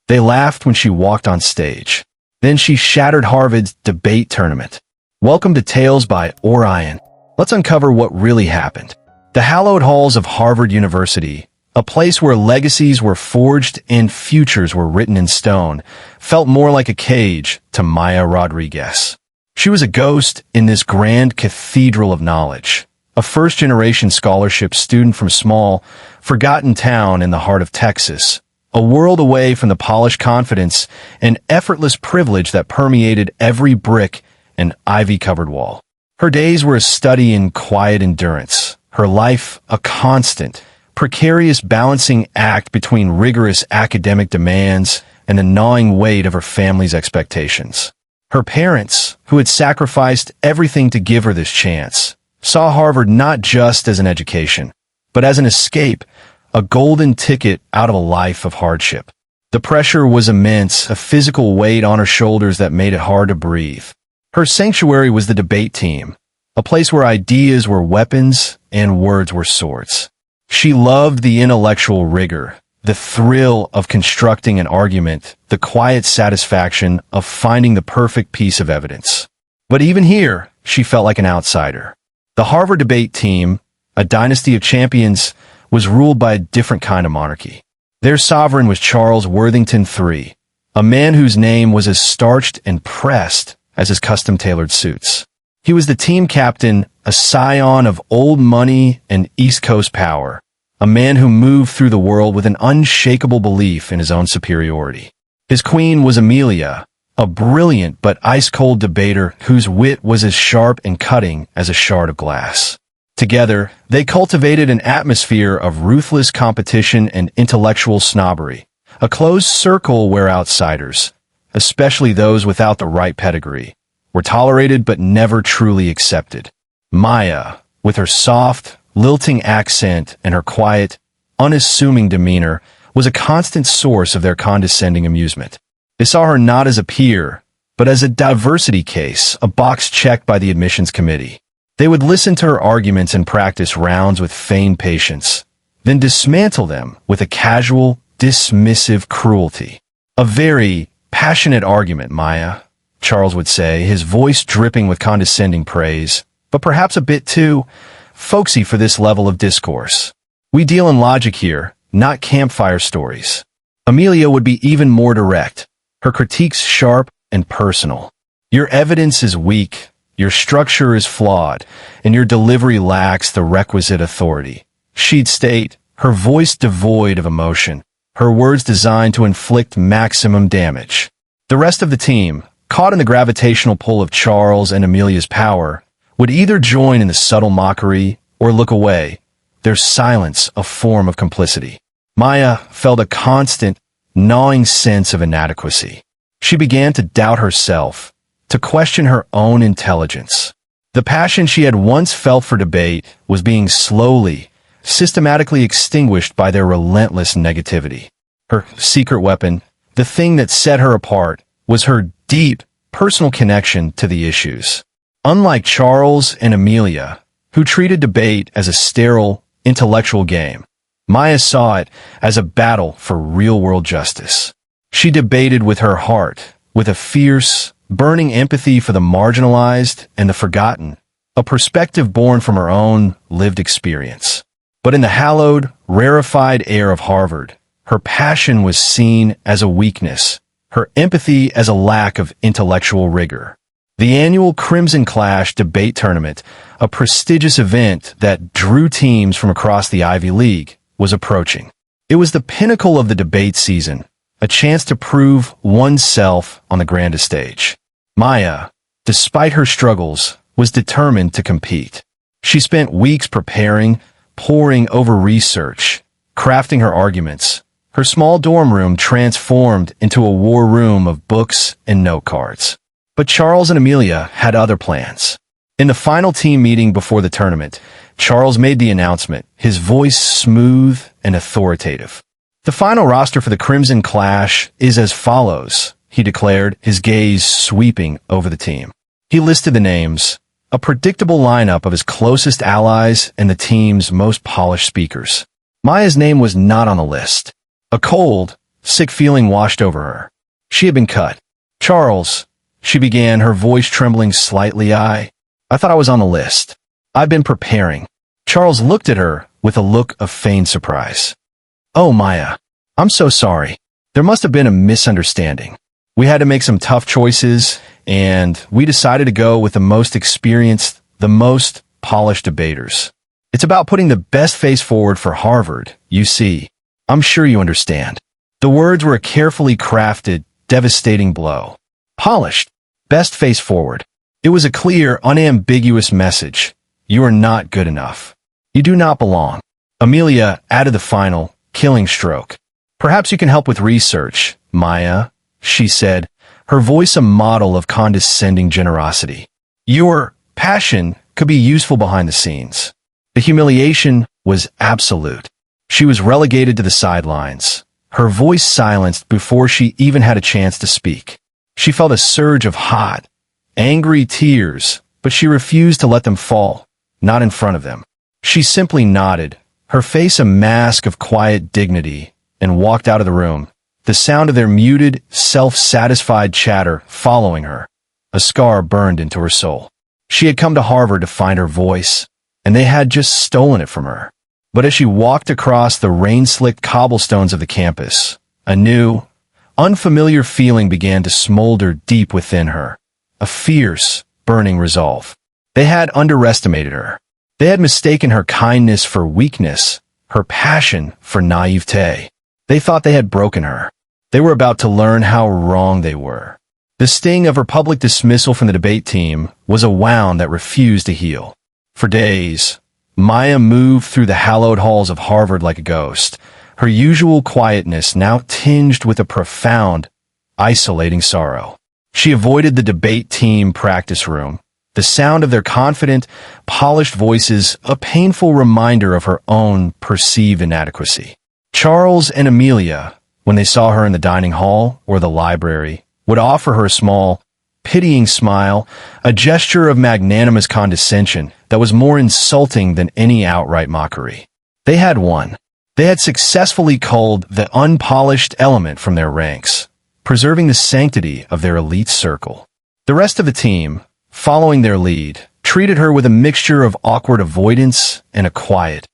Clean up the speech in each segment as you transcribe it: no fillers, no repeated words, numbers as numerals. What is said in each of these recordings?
They laughed when she walked on stage. Then she shattered Harvard's debate tournament. Welcome to Tales by Orion. Let's uncover what really happened. The hallowed halls of Harvard University, a place where legacies were forged and futures were written in stone, felt more like a cage to Maya Rodriguez. She was a ghost in this grand cathedral of knowledge, a first-generation scholarship student from small, forgotten town in the heart of Texas, a world away from the polished confidence and effortless privilege that permeated every brick and ivy-covered wall. Her days were a study in quiet endurance, her life a constant, precarious balancing act between rigorous academic demands and the gnawing weight of her family's expectations. Her parents, who had sacrificed everything to give her this chance, saw Harvard not just as an education, but as an escape, a golden ticket out of a life of hardship. The pressure was immense, a physical weight on her shoulders that made it hard to breathe. Her sanctuary was the debate team, a place where ideas were weapons and words were swords. She loved the intellectual rigor, the thrill of constructing an argument, the quiet satisfaction of finding the perfect piece of evidence. But even here, she felt like an outsider. The Harvard debate team, a dynasty of champions, was ruled by a different kind of monarchy. Their sovereign was Charles Worthington III, a man whose name was as starched and pressed as his custom-tailored suits. He was the team captain, a scion of old money and East Coast power, a man who moved through the world with an unshakable belief in his own superiority. His queen was Amelia, a brilliant but ice-cold debater whose wit was as sharp and cutting as a shard of glass. Together, they cultivated an atmosphere of ruthless competition and intellectual snobbery, a closed circle where outsiders, especially those without the right pedigree, were tolerated but never truly accepted. Maya, with her soft, lilting accent and her quiet, unassuming demeanor, was a constant source of their condescending amusement. They saw her not as a peer, but as a diversity case, a box checked by the admissions committee. They would listen to her arguments and practice rounds with feigned patience, then dismantle them with a casual, dismissive cruelty. A very passionate argument, Maya, Charles would say, his voice dripping with condescending praise, but perhaps a bit too folksy for this level of discourse. We deal in logic here, not campfire stories. Amelia would be even more direct, her critiques sharp and personal. Your evidence is weak, your structure is flawed, and your delivery lacks the requisite authority. She'd state, her voice devoid of emotion, her words designed to inflict maximum damage. The rest of the team, caught in the gravitational pull of Charles and Amelia's power, would either join in the subtle mockery or look away, their silence a form of complicity. Maya felt a constant, gnawing sense of inadequacy. She began to doubt herself, to question her own intelligence. The passion she had once felt for debate was being slowly, systematically extinguished by their relentless negativity. Her secret weapon, the thing that set her apart, was her deep, personal connection to the issues. Unlike Charles and Amelia, who treated debate as a sterile, intellectual game, Maya saw it as a battle for real-world justice. She debated with her heart, with a fierce, burning empathy for the marginalized and the forgotten, a perspective born from her own lived experience. But in the hallowed, rarefied air of Harvard, her passion was seen as a weakness, her empathy as a lack of intellectual rigor. The annual Crimson Clash debate tournament, a prestigious event that drew teams from across the Ivy League, was approaching. It was the pinnacle of the debate season, a chance to prove oneself on the grandest stage. Maya, despite her struggles, was determined to compete. She spent weeks preparing, poring over research, crafting her arguments. Her small dorm room transformed into a war room of books and note cards. But Charles and Amelia had other plans. In the final team meeting before the tournament, Charles made the announcement, his voice smooth and authoritative. The final roster for the Crimson Clash is as follows, he declared, his gaze sweeping over the team. He listed the names, a predictable lineup of his closest allies and the team's most polished speakers. Maya's name was not on the list. A cold, sick feeling washed over her. She had been cut. "Charles," she began, her voice trembling slightly, I thought I was on the list. I've been preparing." Charles looked at her with a look of feigned surprise. "Oh, Maya, I'm so sorry. There must have been a misunderstanding. We had to make some tough choices, and we decided to go with the most experienced, the most polished debaters. It's about putting the best face forward for Harvard, you see. I'm sure you understand." The words were a carefully crafted, devastating blow. Polished, best face forward. It was a clear, unambiguous message. You are not good enough. You do not belong. Amelia added the final, killing stroke. "Perhaps you can help with research, Maya," she said, her voice a model of condescending generosity. "Your passion could be useful behind the scenes." The humiliation was absolute. She was relegated to the sidelines, her voice silenced before she even had a chance to speak. She felt a surge of hot, angry tears, but she refused to let them fall, not in front of them. She simply nodded, her face a mask of quiet dignity, and walked out of the room, the sound of their muted, self-satisfied chatter following her. A scar burned into her soul. She had come to Harvard to find her voice, and they had just stolen it from her. But as she walked across the rain-slicked cobblestones of the campus, a new, unfamiliar feeling began to smolder deep within her. A fierce, burning resolve. They had underestimated her. They had mistaken her kindness for weakness, her passion for naivete. They thought they had broken her. They were about to learn how wrong they were. The sting of her public dismissal from the debate team was a wound that refused to heal. For days, Maya moved through the hallowed halls of Harvard like a ghost, her usual quietness now tinged with a profound, isolating sorrow. She avoided the debate team practice room, the sound of their confident, polished voices a painful reminder of her own perceived inadequacy. Charles and Amelia, when they saw her in the dining hall or the library, would offer her a small, pitying smile, a gesture of magnanimous condescension that was more insulting than any outright mockery. They had won. They had successfully culled the unpolished element from their ranks, preserving the sanctity of their elite circle. The rest of the team, following their lead, treated her with a mixture of awkward avoidance and a quiet,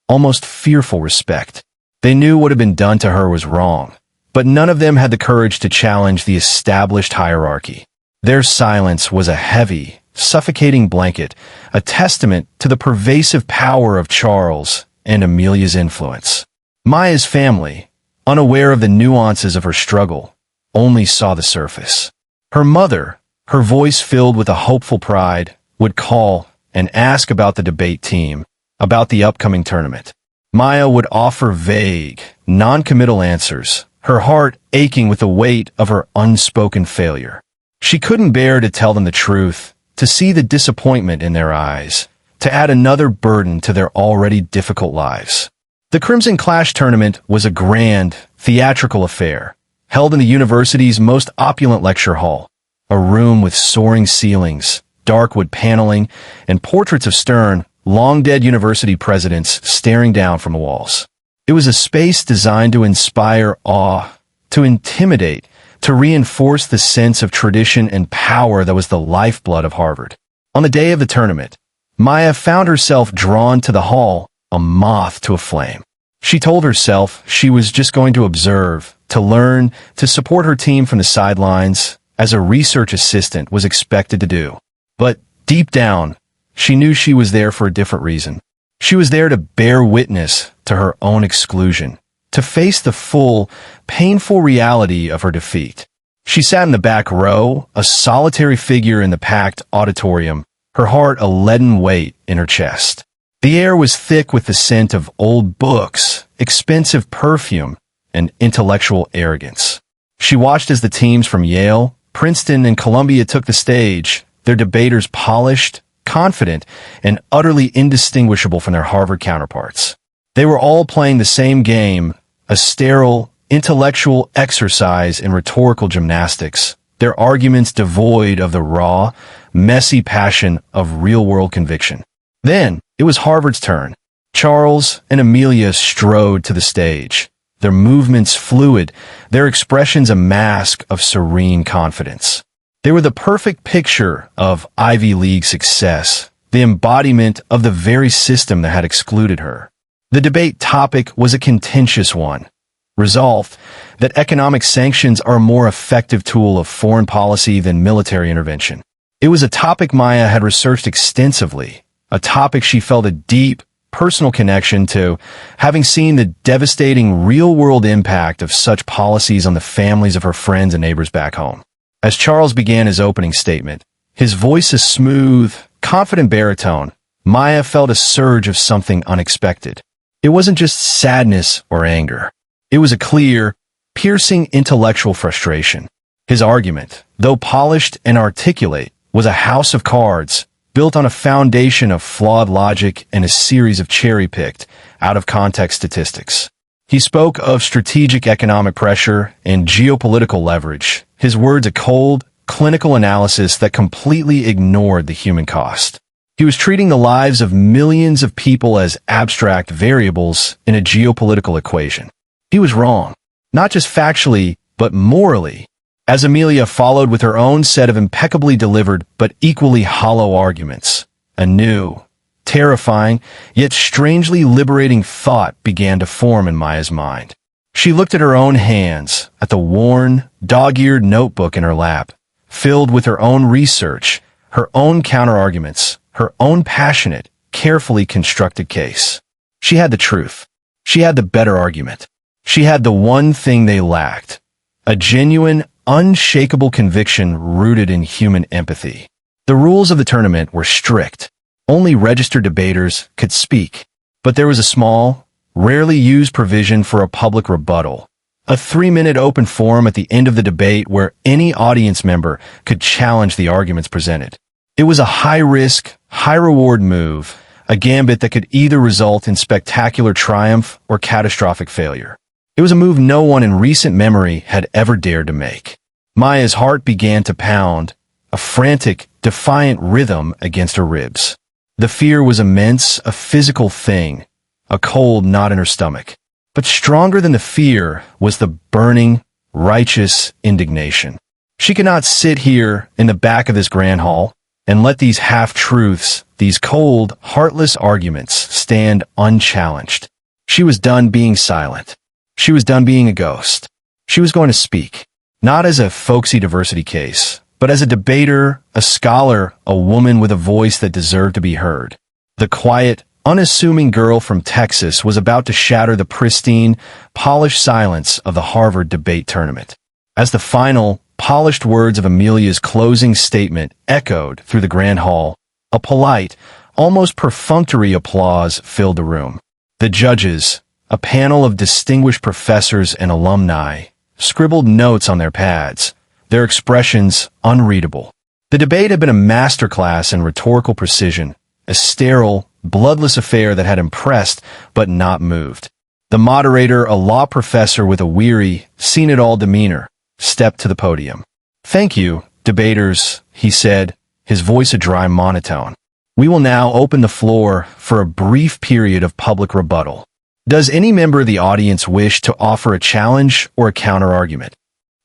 almost fearful respect. They knew what had been done to her was wrong, but none of them had the courage to challenge the established hierarchy. Their silence was a heavy, suffocating blanket, a testament to the pervasive power of Charles and Amelia's influence. Maya's family, unaware of the nuances of her struggle, only saw the surface. Her mother, her voice filled with a hopeful pride, would call and ask about the debate team, about the upcoming tournament. Maya would offer vague, non-committal answers, her heart aching with the weight of her unspoken failure. She couldn't bear to tell them the truth, to see the disappointment in their eyes, to add another burden to their already difficult lives. The Crimson Clash tournament was a grand, theatrical affair, held in the university's most opulent lecture hall, a room with soaring ceilings, dark wood paneling, and portraits of stern, long-dead university presidents staring down from the walls. It was a space designed to inspire awe, to intimidate, to reinforce the sense of tradition and power that was the lifeblood of Harvard. On the day of the tournament, Maya found herself drawn to the hall, a moth to a flame. She told herself she was just going to observe, to learn, to support her team from the sidelines, as a research assistant was expected to do. But deep down, she knew she was there for a different reason. She was there to bear witness to her own exclusion, to face the full, painful reality of her defeat. She sat in the back row, a solitary figure in the packed auditorium, her heart a leaden weight in her chest. The air was thick with the scent of old books, expensive perfume, and intellectual arrogance. She watched as the teams from Yale, Princeton, and Columbia took the stage, their debaters polished, confident, and utterly indistinguishable from their Harvard counterparts. They were all playing the same game, a sterile, intellectual exercise in rhetorical gymnastics, their arguments devoid of the raw, messy passion of real-world conviction. Then, it was Harvard's turn. Charles and Amelia strode to the stage, their movements fluid, their expressions a mask of serene confidence. They were the perfect picture of Ivy League success, the embodiment of the very system that had excluded her. The debate topic was a contentious one. Resolved that economic sanctions are a more effective tool of foreign policy than military intervention. It was a topic Maya had researched extensively, a topic she felt a deep, personal connection to, having seen the devastating real-world impact of such policies on the families of her friends and neighbors back home. As Charles began his opening statement, his voice a smooth, confident baritone, Maya felt a surge of something unexpected. It wasn't just sadness or anger. It was a clear, piercing intellectual frustration. His argument, though polished and articulate, was a house of cards, built on a foundation of flawed logic and a series of cherry-picked, out-of-context statistics. He spoke of strategic economic pressure and geopolitical leverage, his words a cold, clinical analysis that completely ignored the human cost. He was treating the lives of millions of people as abstract variables in a geopolitical equation. He was wrong, not just factually, but morally, as Amelia followed with her own set of impeccably delivered but equally hollow arguments. A new, terrifying, yet strangely liberating thought began to form in Maya's mind. She looked at her own hands, at the worn, dog-eared notebook in her lap, filled with her own research, her own counter-arguments, her own passionate, carefully constructed case. She had the truth. She had the better argument. She had the one thing they lacked, a genuine, unshakable conviction rooted in human empathy. The rules of the tournament were strict. Only registered debaters could speak. But there was a small, rarely used provision for a public rebuttal, a 3-minute open forum at the end of the debate where any audience member could challenge the arguments presented. It was a high-risk, high-reward move, a gambit that could either result in spectacular triumph or catastrophic failure. It was a move no one in recent memory had ever dared to make. Maya's heart began to pound, a frantic, defiant rhythm against her ribs. The fear was immense, a physical thing, a cold knot in her stomach. But stronger than the fear was the burning, righteous indignation. She could not sit here in the back of this grand hall and let these half-truths, these cold, heartless arguments stand unchallenged. She was done being silent. She was done being a ghost. She was going to speak, not as a folksy diversity case, but as a debater, a scholar, a woman with a voice that deserved to be heard. The quiet, unassuming girl from Texas was about to shatter the pristine, polished silence of the Harvard debate tournament. As the final, polished words of Amelia's closing statement echoed through the grand hall, a polite, almost perfunctory applause filled the room. The judges, a panel of distinguished professors and alumni, scribbled notes on their pads, their expressions unreadable. The debate had been a masterclass in rhetorical precision, a sterile, bloodless affair that had impressed but not moved. The moderator, a law professor with a weary, seen-it-all demeanor, stepped to the podium. "Thank you, debaters," he said, his voice a dry monotone. "We will now open the floor for a brief period of public rebuttal. Does any member of the audience wish to offer a challenge or a counter-argument?"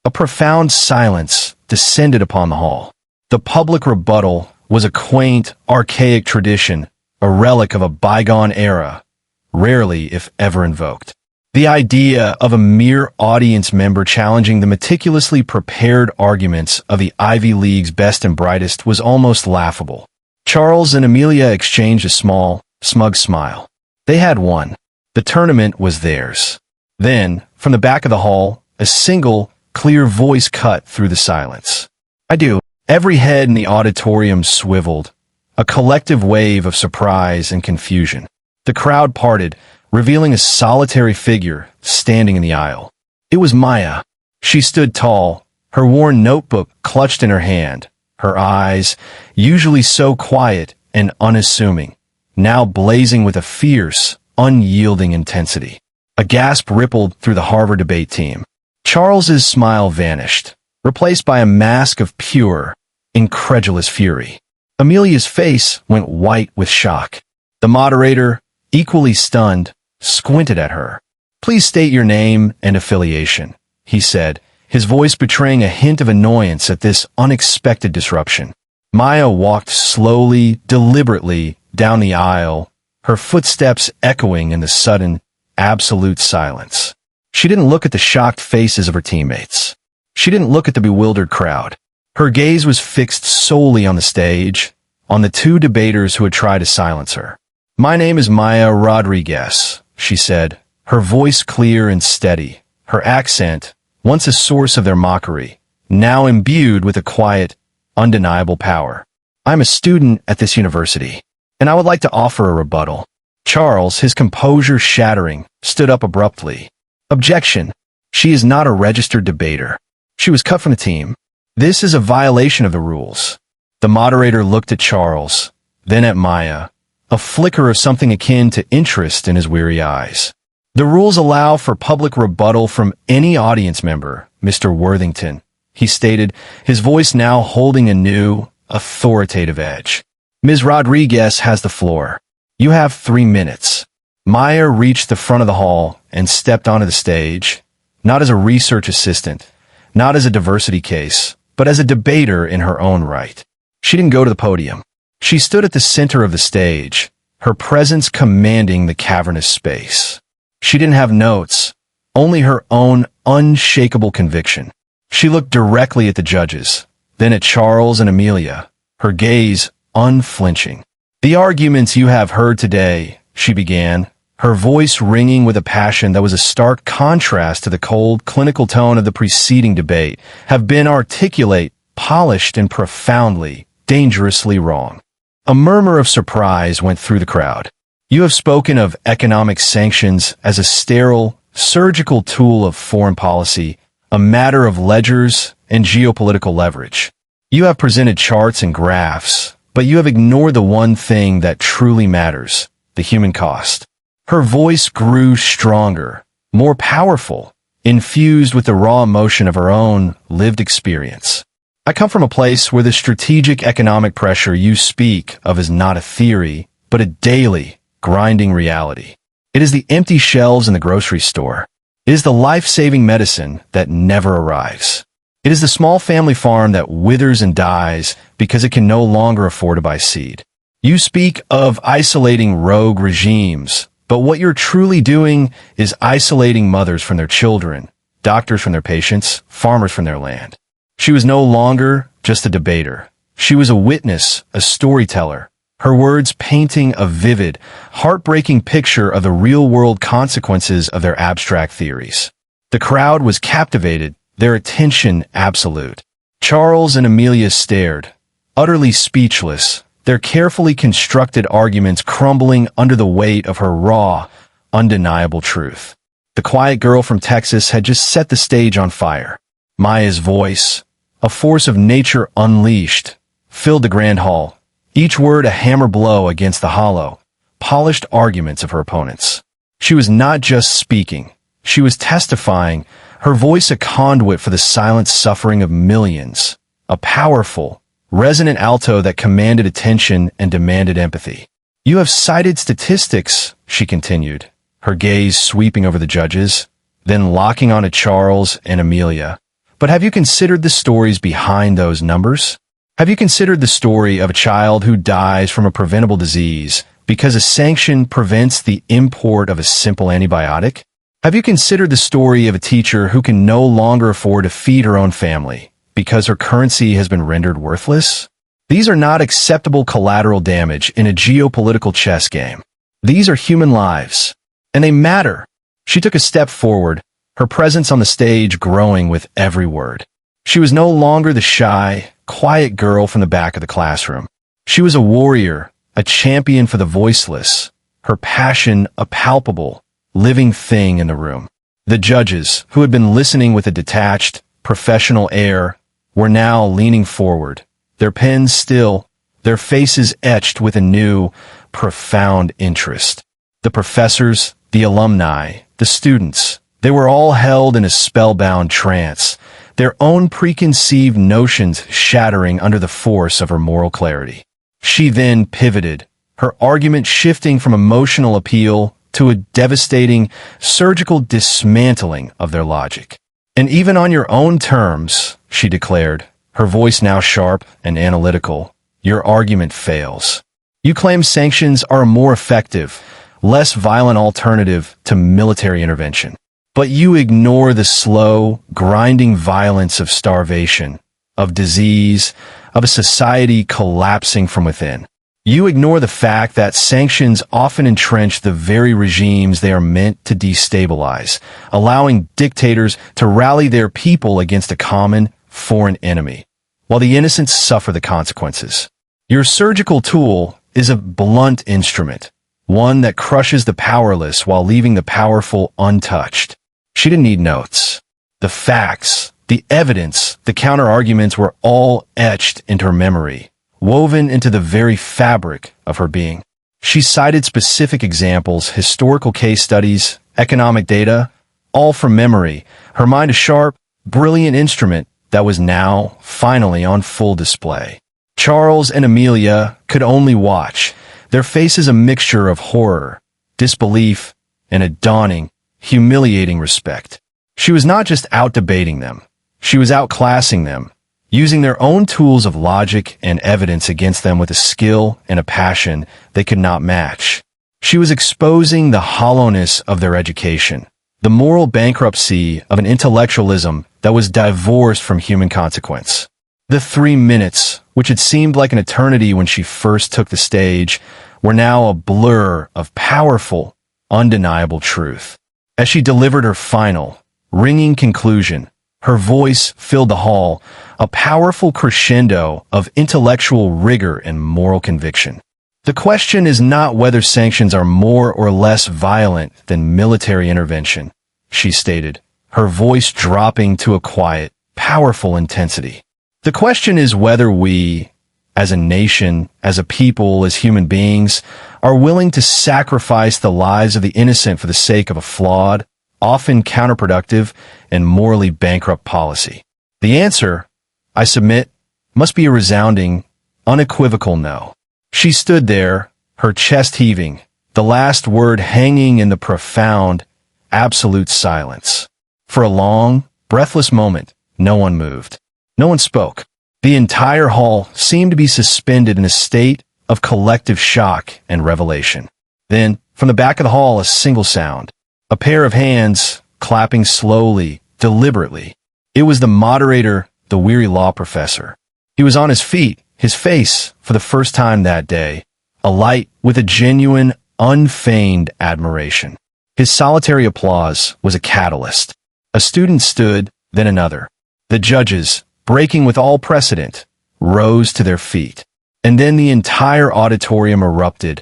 A profound silence descended upon the hall. The public rebuttal was a quaint, archaic tradition, a relic of a bygone era, rarely if ever invoked. The idea of a mere audience member challenging the meticulously prepared arguments of the Ivy League's best and brightest was almost laughable. Charles and Amelia exchanged a small, smug smile. They had won. The tournament was theirs. Then, from the back of the hall, a single, clear voice cut through the silence. "I do." Every head in the auditorium swiveled, a collective wave of surprise and confusion. The crowd parted, revealing a solitary figure standing in the aisle. It was Maya. She stood tall, her worn notebook clutched in her hand, her eyes, usually so quiet and unassuming, now blazing with a fierce, unyielding intensity. A gasp rippled through the Harvard debate team. Charles's smile vanished, replaced by a mask of pure, incredulous fury. Amelia's face went white with shock. The moderator, equally stunned, squinted at her. Please state your name and affiliation, he said, his voice betraying a hint of annoyance at this unexpected disruption. Maya walked slowly, deliberately, down the aisle, her footsteps echoing in the sudden, absolute silence. She didn't look at the shocked faces of her teammates. She didn't look at the bewildered crowd. Her gaze was fixed solely on the stage, on the two debaters who had tried to silence her. "My name is Maya Rodriguez," she said, her voice clear and steady, her accent, once a source of their mockery, now imbued with a quiet, undeniable power. "I'm a student at this university, and I would like to offer a rebuttal." Charles, his composure shattering, stood up abruptly. "Objection. She is not a registered debater. She was cut from the team. This is a violation of the rules." The moderator looked at Charles, then at Maya, a flicker of something akin to interest in his weary eyes. "The rules allow for public rebuttal from any audience member, Mr. Worthington," he stated, his voice now holding a new, authoritative edge. "Ms. Rodriguez has the floor. You have 3 minutes." Maya reached the front of the hall and stepped onto the stage, not as a research assistant, not as a diversity case, but as a debater in her own right. She didn't go to the podium. She stood at the center of the stage, her presence commanding the cavernous space. She didn't have notes, only her own unshakable conviction. She looked directly at the judges, then at Charles and Amelia, her gaze unflinching. "The arguments you have heard today," she began, her voice ringing with a passion that was a stark contrast to the cold, clinical tone of the preceding debate, "have been articulate, polished, and profoundly, dangerously wrong." A murmur of surprise went through the crowd. "You have spoken of economic sanctions as a sterile, surgical tool of foreign policy, a matter of ledgers and geopolitical leverage. You have presented charts and graphs, but you have ignored the one thing that truly matters, the human cost." Her voice grew stronger, more powerful, infused with the raw emotion of her own lived experience. "I come from a place where the strategic economic pressure you speak of is not a theory, but a daily, grinding reality. It is the empty shelves in the grocery store. It is the life-saving medicine that never arrives. It is the small family farm that withers and dies because it can no longer afford to buy seed. You speak of isolating rogue regimes, but what you're truly doing is isolating mothers from their children, doctors from their patients, farmers from their land." She was no longer just a debater. She was a witness, a storyteller, her words painting a vivid, heartbreaking picture of the real-world consequences of their abstract theories. The crowd was captivated, their attention absolute. Charles and Amelia stared, utterly speechless, their carefully constructed arguments crumbling under the weight of her raw, undeniable truth. The quiet girl from Texas had just set the stage on fire. Maya's voice, a force of nature unleashed, filled the grand hall, each word a hammer blow against the hollow, polished arguments of her opponents. She was not just speaking, she was testifying, her voice a conduit for the silent suffering of millions, a powerful, resonant alto that commanded attention and demanded empathy. "You have cited statistics," she continued, her gaze sweeping over the judges, then locking onto Charles and Amelia. "But have you considered the stories behind those numbers? Have you considered the story of a child who dies from a preventable disease because a sanction prevents the import of a simple antibiotic? Have you considered the story of a teacher who can no longer afford to feed her own family because her currency has been rendered worthless? These are not acceptable collateral damage in a geopolitical chess game. These are human lives, and they matter." She took a step forward, her presence on the stage growing with every word. She was no longer the shy, quiet girl from the back of the classroom. She was a warrior, a champion for the voiceless, her passion a palpable, living thing in the room. The judges, who had been listening with a detached, professional air, were now leaning forward, their pens still, their faces etched with a new, profound interest. The professors, the alumni, the students, they were all held in a spellbound trance, their own preconceived notions shattering under the force of her moral clarity. She then pivoted, her argument shifting from emotional appeal to a devastating, surgical dismantling of their logic. And even on your own terms, she declared, her voice now sharp and analytical, your argument fails. You claim sanctions are a more effective, less violent alternative to military intervention. But you ignore the slow, grinding violence of starvation, of disease, of a society collapsing from within. You ignore the fact that sanctions often entrench the very regimes they are meant to destabilize, allowing dictators to rally their people against a common, foreign enemy, while the innocent suffer the consequences. Your surgical tool is a blunt instrument, one that crushes the powerless while leaving the powerful untouched. She didn't need notes. The facts, the evidence, the counter-arguments were all etched into her memory, woven into the very fabric of her being. She cited specific examples, historical case studies, economic data, all from memory, her mind a sharp, brilliant instrument that was now, finally, on full display. Charles and Amelia could only watch, their faces a mixture of horror, disbelief, and a dawning, humiliating respect. She was not just out-debating them. She was outclassing them, using their own tools of logic and evidence against them with a skill and a passion they could not match. She was exposing the hollowness of their education, the moral bankruptcy of an intellectualism that was divorced from human consequence. The 3 minutes, which had seemed like an eternity when she first took the stage, were now a blur of powerful, undeniable truth. As she delivered her final, ringing conclusion, her voice filled the hall, a powerful crescendo of intellectual rigor and moral conviction. The question is not whether sanctions are more or less violent than military intervention, she stated, her voice dropping to a quiet, powerful intensity. The question is whether we, as a nation, as a people, as human beings, are willing to sacrifice the lives of the innocent for the sake of a flawed, often counterproductive, and morally bankrupt policy. The answer, I submit, must be a resounding, unequivocal no. She stood there, her chest heaving, the last word hanging in the profound, absolute silence. For a long, breathless moment, no one moved. No one spoke. The entire hall seemed to be suspended in a state of collective shock and revelation. Then, from the back of the hall, a single sound. A pair of hands, clapping slowly, deliberately. It was the moderator, the weary law professor. He was on his feet, his face, for the first time that day, alight with a genuine, unfeigned admiration. His solitary applause was a catalyst. A student stood, then another. The judges, breaking with all precedent, rose to their feet. And then the entire auditorium erupted,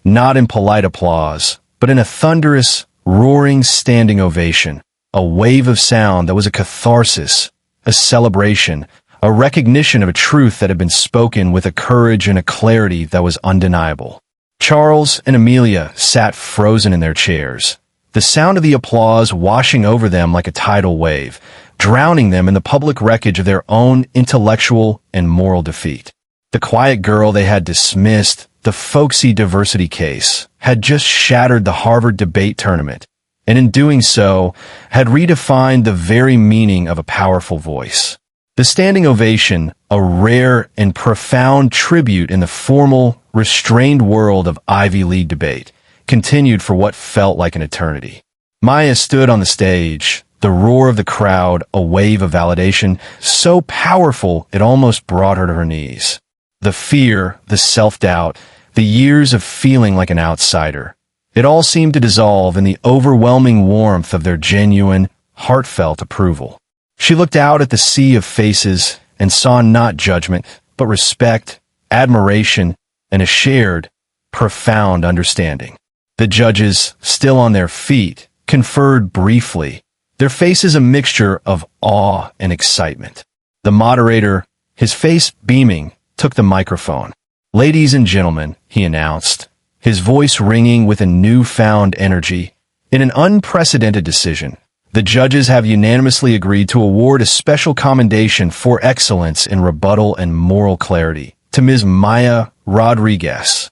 not in polite applause, but in a thunderous, roaring standing ovation, a wave of sound that was a catharsis, a celebration, a recognition of a truth that had been spoken with a courage and a clarity that was undeniable. Charles and Amelia sat frozen in their chairs, the sound of the applause washing over them like a tidal wave, drowning them in the public wreckage of their own intellectual and moral defeat. The quiet girl they had dismissed, the folksy diversity case, had just shattered the Harvard debate tournament, and in doing so, had redefined the very meaning of a powerful voice. The standing ovation, a rare and profound tribute in the formal, restrained world of Ivy League debate, continued for what felt like an eternity. Maya stood on the stage, the roar of the crowd, a wave of validation, so powerful it almost brought her to her knees. The fear, the self-doubt, the years of feeling like an outsider, it all seemed to dissolve in the overwhelming warmth of their genuine, heartfelt approval. She looked out at the sea of faces and saw not judgment, but respect, admiration, and a shared, profound understanding. The judges, still on their feet, conferred briefly, their faces a mixture of awe and excitement. The moderator, his face beaming, took the microphone. "Ladies and gentlemen," he announced, his voice ringing with a newfound energy, "in an unprecedented decision, the judges have unanimously agreed to award a special commendation for excellence in rebuttal and moral clarity to Ms. Maya Rodriguez."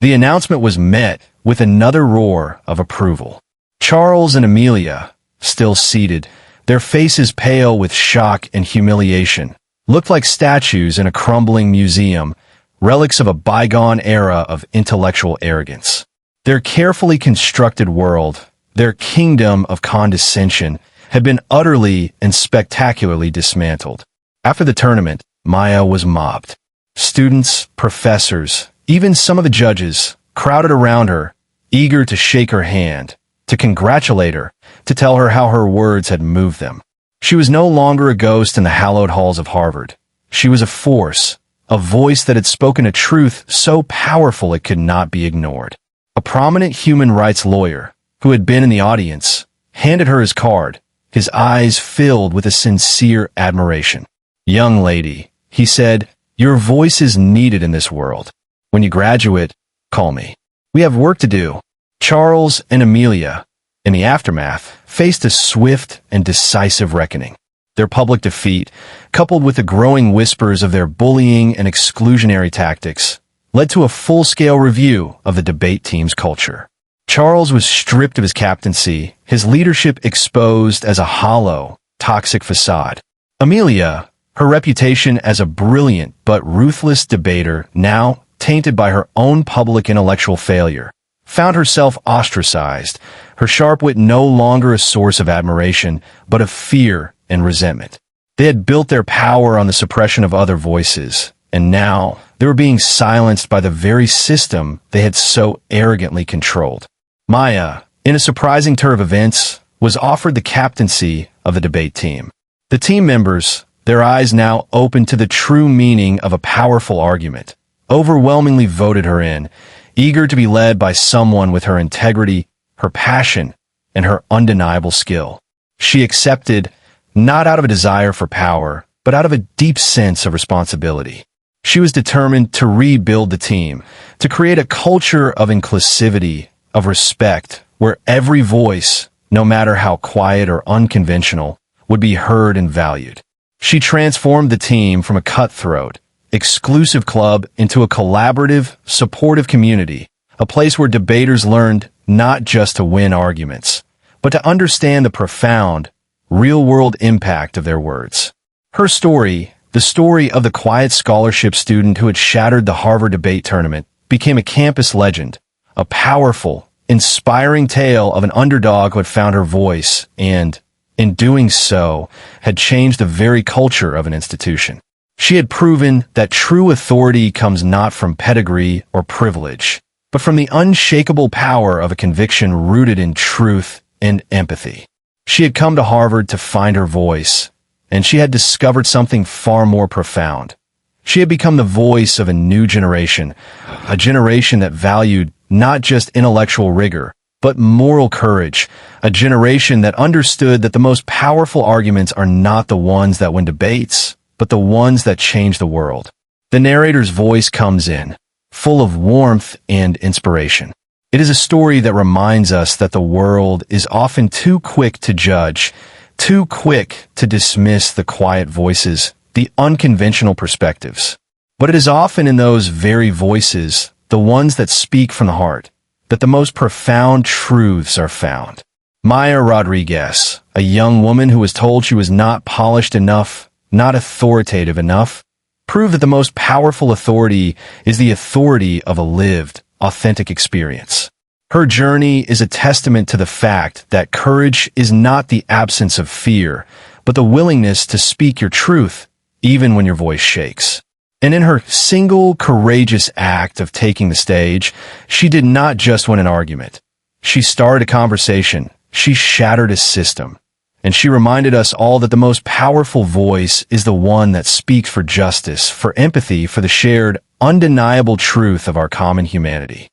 The announcement was met with another roar of approval. Charles and Amelia, still seated, their faces pale with shock and humiliation, looked like statues in a crumbling museum, relics of a bygone era of intellectual arrogance. Their carefully constructed world, their kingdom of condescension, had been utterly and spectacularly dismantled. After the tournament, Maya was mobbed. Students, professors, even some of the judges crowded around her, eager to shake her hand, to congratulate her, to tell her how her words had moved them. She was no longer a ghost in the hallowed halls of Harvard. She was a force, a voice that had spoken a truth so powerful it could not be ignored. A prominent human rights lawyer, who had been in the audience, handed her his card, his eyes filled with a sincere admiration. "Young lady," he said, "your voice is needed in this world. When you graduate, call me. We have work to do." Charles and Amelia, in the aftermath, faced a swift and decisive reckoning. Their public defeat, coupled with the growing whispers of their bullying and exclusionary tactics, led to a full-scale review of the debate team's culture. Charles was stripped of his captaincy, his leadership exposed as a hollow, toxic facade. Amelia, her reputation as a brilliant but ruthless debater now tainted by her own public intellectual failure, found herself ostracized, her sharp wit no longer a source of admiration, but of fear and resentment. They had built their power on the suppression of other voices, and now they were being silenced by the very system they had so arrogantly controlled. Maya, in a surprising turn of events, was offered the captaincy of the debate team. The team members, their eyes now open to the true meaning of a powerful argument, overwhelmingly voted her in, eager to be led by someone with her integrity, her passion, and her undeniable skill. She accepted, not out of a desire for power, but out of a deep sense of responsibility. She was determined to rebuild the team, to create a culture of inclusivity, of respect, where every voice, no matter how quiet or unconventional, would be heard and valued. She transformed the team from a cutthroat, exclusive club into a collaborative, supportive community, a place where debaters learned not just to win arguments, but to understand the profound, real-world impact of their words. Her story, the story of the quiet scholarship student who had shattered the Harvard debate tournament, became a campus legend, a powerful, inspiring tale of an underdog who had found her voice and, in doing so, had changed the very culture of an institution. She had proven that true authority comes not from pedigree or privilege, but from the unshakable power of a conviction rooted in truth and empathy. She had come to Harvard to find her voice, and she had discovered something far more profound. She had become the voice of a new generation, a generation that valued not just intellectual rigor, but moral courage, a generation that understood that the most powerful arguments are not the ones that win debates, but the ones that change the world. The narrator's voice comes in, full of warmth and inspiration. It is a story that reminds us that the world is often too quick to judge, too quick to dismiss the quiet voices, the unconventional perspectives. But it is often in those very voices, the ones that speak from the heart, that the most profound truths are found. Maya Rodriguez, a young woman who was told she was not polished enough, not authoritative enough, proved that the most powerful authority is the authority of a lived, authentic experience. Her journey is a testament to the fact that courage is not the absence of fear, but the willingness to speak your truth, even when your voice shakes. And in her single courageous act of taking the stage, she did not just win an argument. She started a conversation, she shattered a system, and she reminded us all that the most powerful voice is the one that speaks for justice, for empathy, for the shared, undeniable truth of our common humanity.